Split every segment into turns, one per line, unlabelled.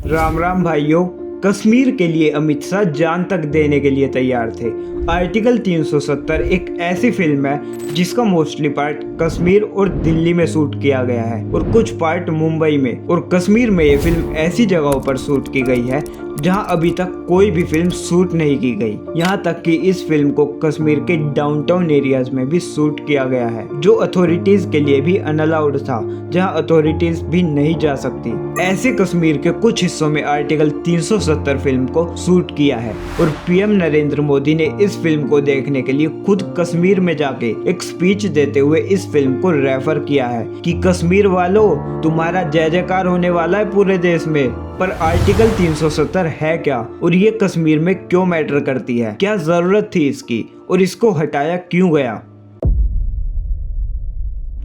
राम राम भाइयों। कश्मीर के लिए अमित शाह जान तक देने के लिए तैयार थे। आर्टिकल 370 एक ऐसी फिल्म है जिसका मोस्टली पार्ट कश्मीर और दिल्ली में शूट किया गया है और कुछ पार्ट मुंबई में। और कश्मीर में ये फिल्म ऐसी जगहों पर शूट की गई है जहां अभी तक कोई भी फिल्म शूट नहीं की गई। यहां तक कि इस फिल्म को कश्मीर के डाउनटाउन एरियाज में भी शूट किया गया है, जो अथॉरिटीज के लिए भी अनअलाउड था, जहां अथॉरिटीज भी नहीं जा सकती। ऐसे कश्मीर के कुछ हिस्सों में आर्टिकल 370 फिल्म को शूट किया है और पीएम नरेंद्र मोदी ने इस फिल्म को देखने के लिए खुद कश्मीर में जाके एक स्पीच देते हुए इस फिल्म को रेफर किया है कि कश्मीर वालों, तुम्हारा जय जयकार होने वाला है पूरे देश में। पर आर्टिकल 370 है क्या और ये कश्मीर में क्यों मैटर करती है, क्या जरूरत थी इसकी और इसको हटाया क्यों गया?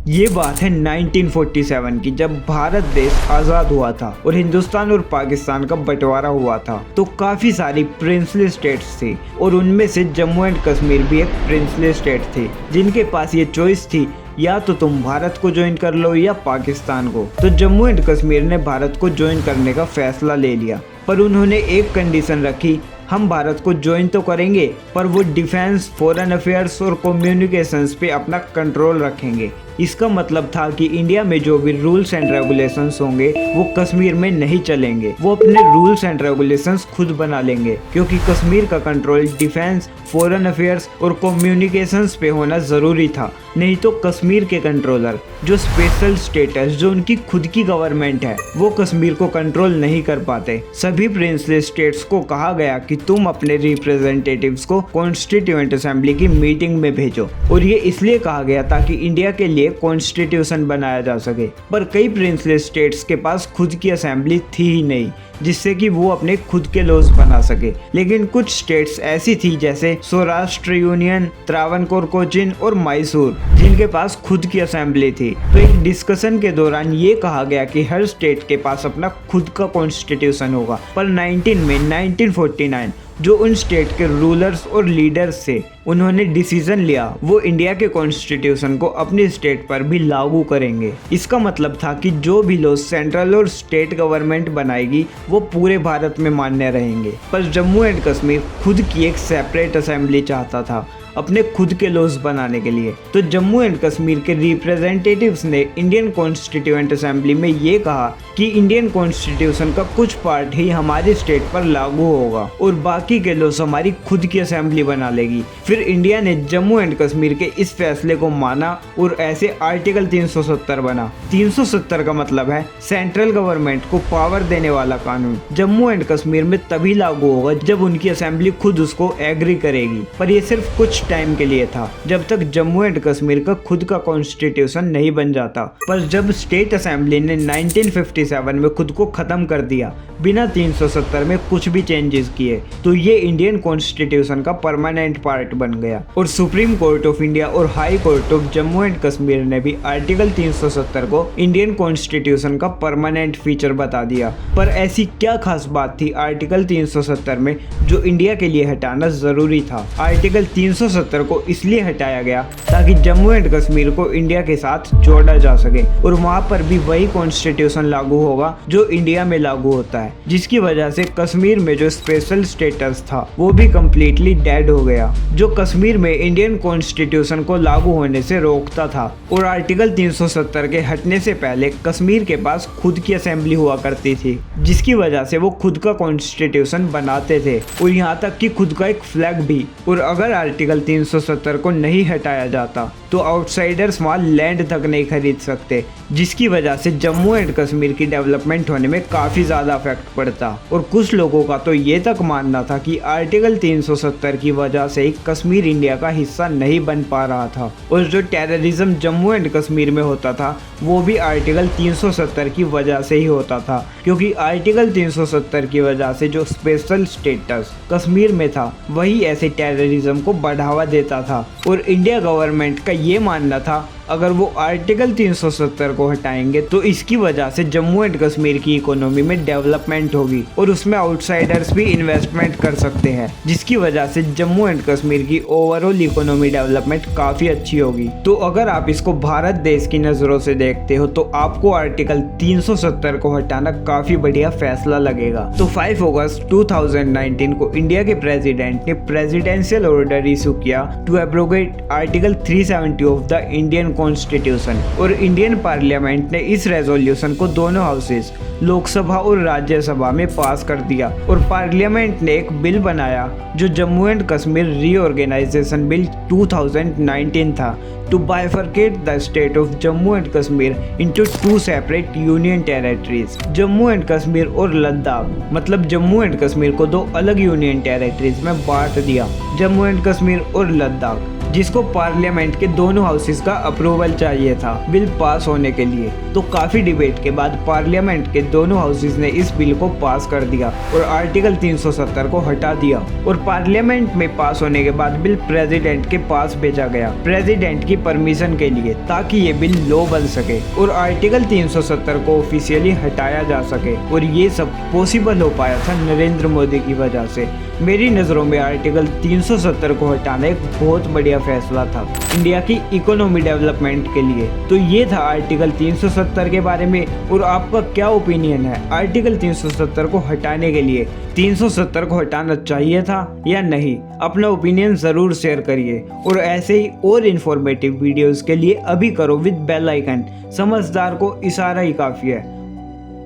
ये बात है 1947 की, जब भारत देश आज़ाद हुआ था और हिंदुस्तान और पाकिस्तान का बंटवारा हुआ था। तो काफ़ी सारी प्रिंसली स्टेट्स थी और उनमें से जम्मू एंड कश्मीर भी एक प्रिंसली स्टेट थी, जिनके पास ये चॉइस थी या तो तुम भारत को ज्वाइन कर लो या पाकिस्तान को। तो जम्मू एंड कश्मीर ने भारत को ज्वाइन करने का फैसला ले लिया, पर उन्होंने एक कंडीशन रखी, हम भारत को ज्वाइन तो करेंगे पर वो डिफेंस, फॉरेन अफेयर्स और कम्युनिकेशंस पे अपना कंट्रोल रखेंगे। इसका मतलब था कि इंडिया में जो भी रूल्स एंड रेगुलेशंस होंगे वो कश्मीर में नहीं चलेंगे, वो अपने रूल्स एंड रेगुलेशंस खुद बना लेंगे, क्योंकि कश्मीर का कंट्रोल डिफेंस, फॉरेन अफेयर्स और कम्युनिकेशंस पे होना ज़रूरी था। नहीं तो कश्मीर के कंट्रोलर, जो स्पेशल स्टेटस, जो उनकी खुद की गवर्नमेंट है, वो कश्मीर को कंट्रोल नहीं कर पाते। सभी प्रिंसली स्टेट्स को कहा गया कि तुम अपने रिप्रेजेंटेटिव्स को कॉन्स्टिट्यूएंट असेंबली की मीटिंग में भेजो, और ये इसलिए कहा गया ताकि इंडिया के लिए कॉन्स्टिट्यूशन बनाया जा सके। पर कई प्रिंसली स्टेट्स के पास खुद की असेंबली थी ही नहीं जिससे कि वो अपने खुद के लॉज बना सके। लेकिन कुछ स्टेट्स ऐसी थी जैसे सौराष्ट्र यूनियन, त्रावणकोर, कोचीन और मैसूर, जिनके पास खुद की असेंबली थी। तो एक डिस्कशन के दौरान ये कहा गया कि हर स्टेट के पास अपना खुद का कॉन्स्टिट्यूशन होगा। पर 1949 जो उन स्टेट के रूलर्स और लीडर्स थे, उन्होंने डिसीजन लिया वो इंडिया के कॉन्स्टिट्यूशन को अपनी स्टेट पर भी लागू करेंगे। इसका मतलब था कि जो भी लॉ सेंट्रल और स्टेट गवर्नमेंट बनाएगी वो पूरे भारत में मान्य रहेंगे। पर जम्मू एंड कश्मीर खुद की एक सेपरेट असेंबली चाहता था अपने खुद के लॉज बनाने के लिए। तो जम्मू एंड कश्मीर के रिप्रेजेंटेटिव्स ने इंडियन कॉन्स्टिट्यूएंट असेंबली में ये कहा कि इंडियन कॉन्स्टिट्यूशन का कुछ पार्ट ही हमारी स्टेट पर लागू होगा और बाकी के लॉज हमारी खुद की असेंबली बना लेगी। फिर इंडिया ने जम्मू एंड कश्मीर के इस फैसले को माना और ऐसे आर्टिकल 370 बना। 370 का मतलब है सेंट्रल गवर्नमेंट को पावर देने वाला कानून। जम्मू एंड कश्मीर में तभी लागू होगा जब उनकी असेंबली खुद उसको एग्री करेगी। पर ये सिर्फ कुछ टाइम के लिए था, जब तक जम्मू एंड कश्मीर का खुद का कॉन्स्टिट्यूशन नहीं बन जाता। पर जब स्टेट असेंबली ने 1957 में खुद को खत्म कर दिया बिना 370 में कुछ भी चेंजेस किए, तो ये इंडियन कॉन्स्टिट्यूशन का परमानेंट पार्ट बन गया। और सुप्रीम कोर्ट ऑफ इंडिया और high court of Jammu and Kashmir ने भी आर्टिकल 370 को इंडियन कॉन्स्टिट्यूशन का परमानेंट फीचर बता दिया। पर ऐसी क्या खास बात थी आर्टिकल 370 में जो इंडिया के लिए हटाना जरूरी था? आर्टिकल 370 को इसलिए हटाया गया ताकि जम्मू एंड कश्मीर को इंडिया के साथ जोड़ा जा सके और वहां पर भी वही कॉन्स्टिट्यूशन लागू होगा जो इंडिया में लागू होता है, जिसकी वजह से कश्मीर में जो स्पेशल स्टेटस था वो भी कम्प्लीटली डेड हो गया, जो कश्मीर में इंडियन कॉन्स्टिट्यूशन को लागू होने से रोकता था। और आर्टिकल 370 के हटने से पहले कश्मीर के पास खुद की असेंबली हुआ करती थी, जिसकी वजह से वो खुद का कॉन्स्टिट्यूशन बनाते थे और यहाँ तक कि खुद का एक फ्लैग भी। और अगर आर्टिकल 370 को नहीं हटाया जाता तो आउटसाइडर्स वहाँ लैंड तक नहीं खरीद सकते, जिसकी वजह से जम्मू एंड कश्मीर की डेवलपमेंट होने में काफ़ी ज़्यादा इफेक्ट पड़ता। और कुछ लोगों का तो ये तक मानना था कि आर्टिकल 370 की वजह से ही कश्मीर इंडिया का हिस्सा नहीं बन पा रहा था और जो टेररिज्म जम्मू एंड कश्मीर में होता था वो भी आर्टिकल 370 की वजह से ही होता था, क्योंकि आर्टिकल 370 की वजह से जो स्पेशल स्टेटस कश्मीर में था वही ऐसे टेररिज्म को बढ़ावा देता था। और इंडिया गवर्नमेंट का ये मानना था अगर वो आर्टिकल 370 को हटाएंगे तो इसकी वजह से जम्मू एंड कश्मीर की इकोनॉमी में डेवलपमेंट होगी और उसमें आउटसाइडर्स भी इन्वेस्टमेंट कर सकते हैं, जिसकी वजह से जम्मू एंड कश्मीर की ओवरऑल इकोनॉमी डेवलपमेंट काफी अच्छी होगी। तो अगर आप इसको भारत देश की नजरों से देखते हो तो आपको आर्टिकल 370 को हटाना काफी बढ़िया फैसला लगेगा। तो 5 अगस्त 2019 को इंडिया के प्रेसिडेंट ने प्रेसिडेंशियल ऑर्डर इशू किया to abrogate article 370 of the Indian constitution और इंडियन पार्लियामेंट ने इस रेजोल्यूशन को दोनों हाउसेस लोकसभा और राज्यसभा में पास कर दिया और पार्लियामेंट ने एक बिल बनाया जो Jammu and Kashmir reorganisation bill 2019 था to bifurcate the state of Jammu and Kashmir into 2 separate union territories। Jammu and Kashmir और लद्दाख मतलब जम्मू एंड कश्मीर को 2 अलग यूनियन टेरिटरीज में बांट दिया, जम्मू एंड कश्मीर और लद्दाख, जिसको पार्लियामेंट के दोनों हाउसेस का अप्रूवल चाहिए था बिल पास होने के लिए। तो काफी डिबेट के बाद पार्लियामेंट के दोनों हाउसेस ने इस बिल को पास कर दिया और आर्टिकल 370 को हटा दिया और पार्लियामेंट में पास होने के बाद बिल प्रेसिडेंट के पास भेजा गया प्रेसिडेंट की परमिशन के लिए, ताकि ये बिल लॉ बन सके और आर्टिकल 370 को ऑफिशियली हटाया जा सके। और ये सब पॉसिबल हो पाया था नरेंद्र मोदी की वजह से। मेरी नज़रों में आर्टिकल 370 को हटाना एक बहुत बढ़िया फैसला था इंडिया की इकोनॉमी डेवलपमेंट के लिए। तो ये था आर्टिकल 370 के बारे में। और आपका क्या ओपिनियन है आर्टिकल 370 को हटाने के लिए? 370 को हटाना चाहिए था या नहीं? अपना ओपिनियन ज़रूर शेयर करिए और ऐसे ही और इन्फॉर्मेटिव वीडियोस के लिए अभी करो विद बेल आइकन। समझदार को इशारा ही काफ़ी है।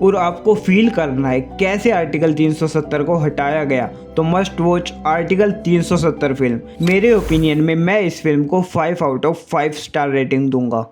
और आपको फील करना है कैसे आर्टिकल 370 को हटाया गया तो मस्ट वॉच आर्टिकल 370 फिल्म। मेरे ओपिनियन में मैं इस फिल्म को 5 आउट ऑफ 5 स्टार रेटिंग दूंगा।